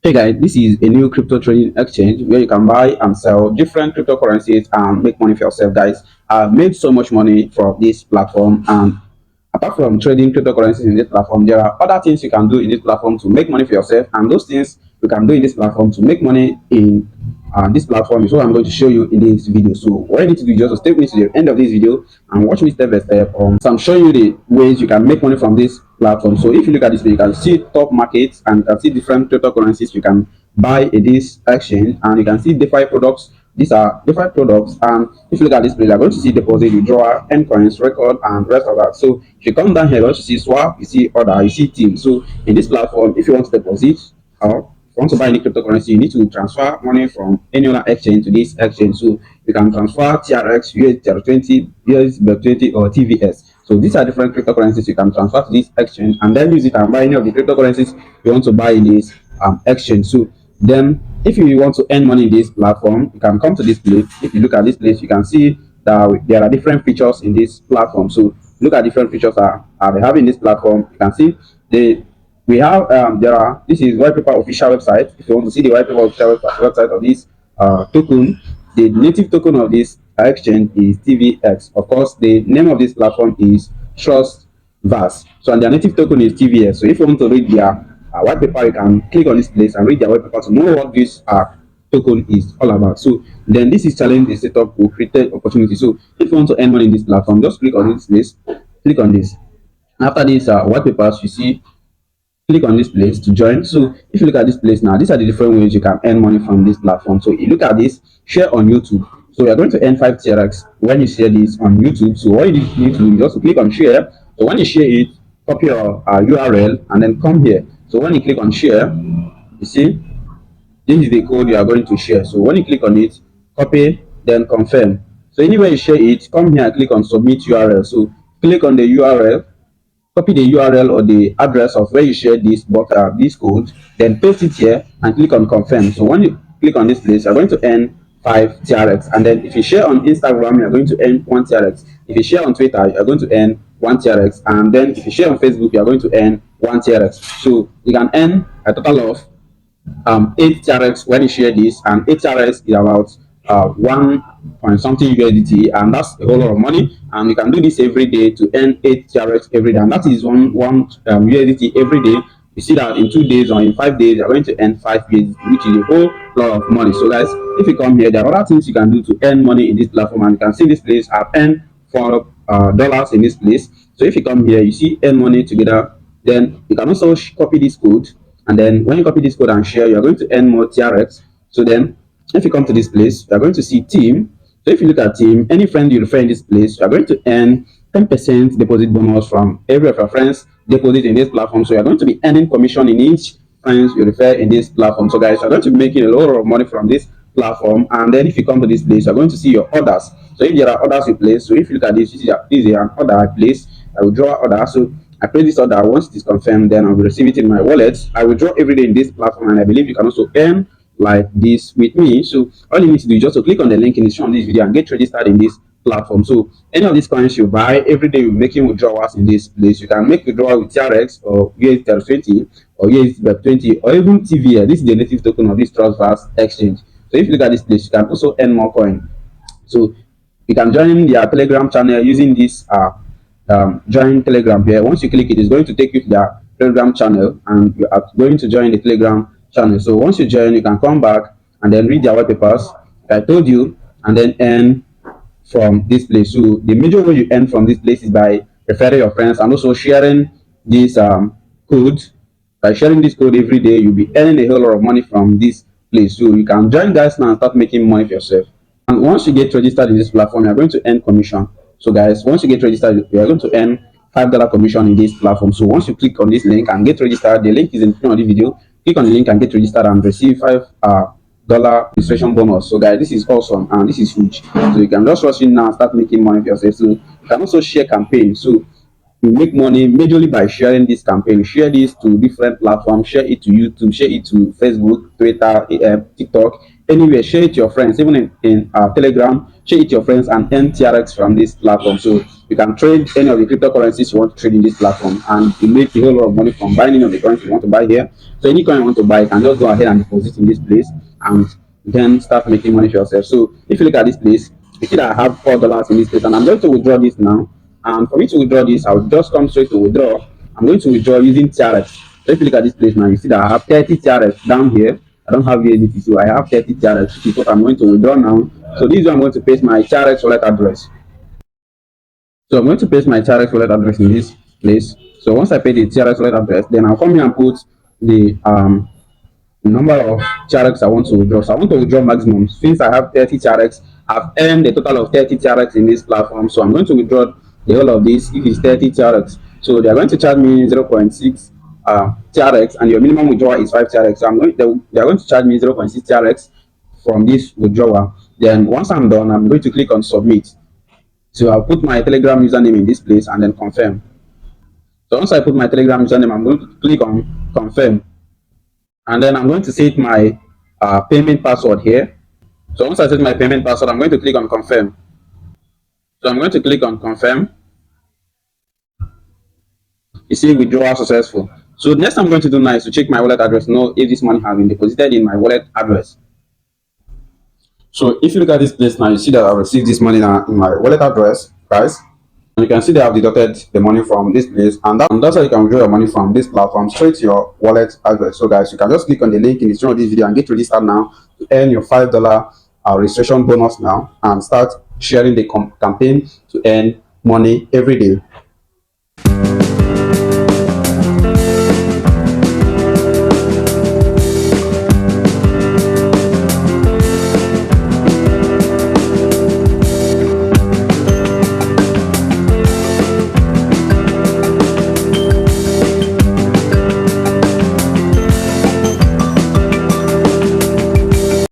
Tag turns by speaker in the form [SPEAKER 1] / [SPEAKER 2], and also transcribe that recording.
[SPEAKER 1] Hey guys, this is a new crypto trading exchange where you can buy and sell different cryptocurrencies and make money for yourself, guys. I've made so much money from this platform, and apart from trading cryptocurrencies in this platform, there are other things you can do in this platform to make money for yourself, and those things you can do in this platform to make money in this platform is what I'm going to show you in this video. So what you need to do is just to stay with me to the end of this video and watch me step by step. So I'm showing you the ways you can make money from this platform. So if you look at this, you can see top markets and you can see different cryptocurrencies you can buy in this exchange, and you can see DeFi products. These are DeFi products, and if you look at this place, you're going to see deposit, withdrawal, end coins, record, and rest of that. So if you come down here, you're going to see swap, you see order, you see team. So in this platform, if you want to deposit or if you want to buy any cryptocurrency, you need to transfer money from any other exchange to this exchange. So you can transfer TRX, USDT20, USDT20, or TVS. So these are different cryptocurrencies you can transfer to this exchange and then use it and buy any of the cryptocurrencies you want to buy in this exchange. So then if you want to earn money in this platform, you can come to this place. If you look at this place, you can see that there are different features in this platform. So look at different features they have in this platform. You can see the we have this is white paper official website. If you want to see the white paper official website of this token, the native token of this exchange is TVX. Of course, the name of this platform is TrustVerse. So and their native token is TVS. So if you want to read their white paper, you can click on this place and read their white paper to know what this token is all about. So then this is challenge the setup to create opportunity. So if you want to earn money in this platform, just click on this place, click on this. After this white papers, you see click on this place to join. So if you look at this place now, these are the different ways you can earn money from this platform. So you look at this, share on YouTube. So you're going to earn 5 TRX when you share this on YouTube. So what you need to do is just to click on share. So when you share it, copy your URL and then come here. So when you click on share, you see this is the code you are going to share. So when you click on it, copy, then confirm. So anywhere you share it, come here and click on submit URL. So click on the URL, copy the URL or the address of where you share this code, then paste it here and click on confirm. So when you click on this place, you're going to earn 5 TRX. And then if you share on Instagram, you're going to earn 1 TRX. If you share on Twitter, you're going to earn 1 TRX. And then if you share on Facebook, you're going to earn 1 TRX. So you can earn a total of 8 TRX when you share this, and 8 TRX is about 1 point something USDT, and that's a whole lot of money. And you can do this every day to earn 8 TRX every day, and that is one USDT every day. You see that in 2 days or in 5 days, you're going to earn 5 USDT, which is a whole lot of money. So guys, if you come here, there are other things you can do to earn money in this platform, and you can see this place. I've earned $4 in this place. So if you come here, you see earn money together. Then you can also copy this code, and then when you copy this code and share, you're going to earn more TRX. So then if you come to this place, you're going to see team. So if you look at team, any friend you refer in this place, you're going to earn 10% deposit bonus from every of your friends deposit in this platform. So you're going to be earning commission in each friends you refer in this platform. So guys, you're going to be making a lot of money from this platform. And then if you come to this place, you're going to see your orders. So if there are orders you place, so if you look at this, this is an order I place. I will draw order. So I place this order. Once it is confirmed, then I will receive it in my wallet. I will draw every day in this platform, and I believe you can also earn like this with me. So all you need to do is just to click on the link in the description of this video and get registered in this platform. So any of these coins you buy every day, you're making withdrawals in this place. You can make withdrawal with TRX or USDT20 or USDT20 or even TVA. This is the native token of this TrustVerse exchange. So if you look at this place, you can also earn more coin. So you can join their Telegram channel using this join Telegram here. Once you click it, it's going to take you to their Telegram channel, and you are going to join the Telegram channel. So once you join, you can come back and then read their white papers, like I told you, and then earn from this place. So the major way you earn from this place is by referring your friends and also sharing this code. By sharing this code every day, you'll be earning a whole lot of money from this place. So you can join guys now and start making money for yourself. And once you get registered in this platform, you're going to earn commission. So guys, once you get registered, you are going to earn $5 commission in this platform. So once you click on this link and get registered, the link is in the description of the video. Click on the link and get registered and receive $5 registration bonus. So guys, this is awesome and this is huge. So you can just rush in now and start making money for yourself. So you can also share campaign. So you make money majorly by sharing this campaign. Share this to different platforms, share it to YouTube, share it to Facebook, Twitter, TikTok, anywhere. Share it to your friends, even in Telegram. Share it to your friends and earn TRX from this platform. So you can trade any of the cryptocurrencies you want to trade in this platform, and you make a whole lot of money from buying any of the currency you want to buy here. So any coin you want to buy, you can just go ahead and deposit in this place and then start making money for yourself. So if you look at this place, you see that I have $4 in this place, and I'm going to withdraw this now. And for me to withdraw this, I'll just come straight to withdraw. I'm going to withdraw using TRX. So if you look at this place now, you see that I have 30 TRX down here. I don't have USDT, so I have 30 TRX, which is what I'm going to withdraw now. So this is where I'm going to paste my TRX wallet address. So I'm going to paste my TRX wallet address in this place. So once I pay the TRX wallet address, then I'll come here and put the number of TRX I want to withdraw. So I want to withdraw maximum. Since I have 30 TRX, I've earned a total of 30 TRX in this platform. So I'm going to withdraw the whole of this if it's 30 TRX. So they are going to charge me 0.6 TRX, and your minimum withdrawal is 5 TRX. So they are going to charge me 0.6 TRX from this withdrawal. Then once I'm done, I'm going to click on submit. So I'll put my Telegram username in this place and then confirm. So once I put my Telegram username, I'm going to click on confirm. And then I'm going to set my payment password here. So once I set my payment password, I'm going to click on confirm. So I'm going to click on confirm. You see withdrawal successful. So next I'm going to do now is to check my wallet address, know if this money has been deposited in my wallet address. So if you look at this place now, you see that I received this money now in my wallet address, guys. And you can see they have deducted the money from this place, and that's how you can withdraw your money from this platform straight to your wallet address. So guys, you can just click on the link in the description of this video and get registered now to earn your $5 registration bonus now and start sharing the campaign to earn money every day.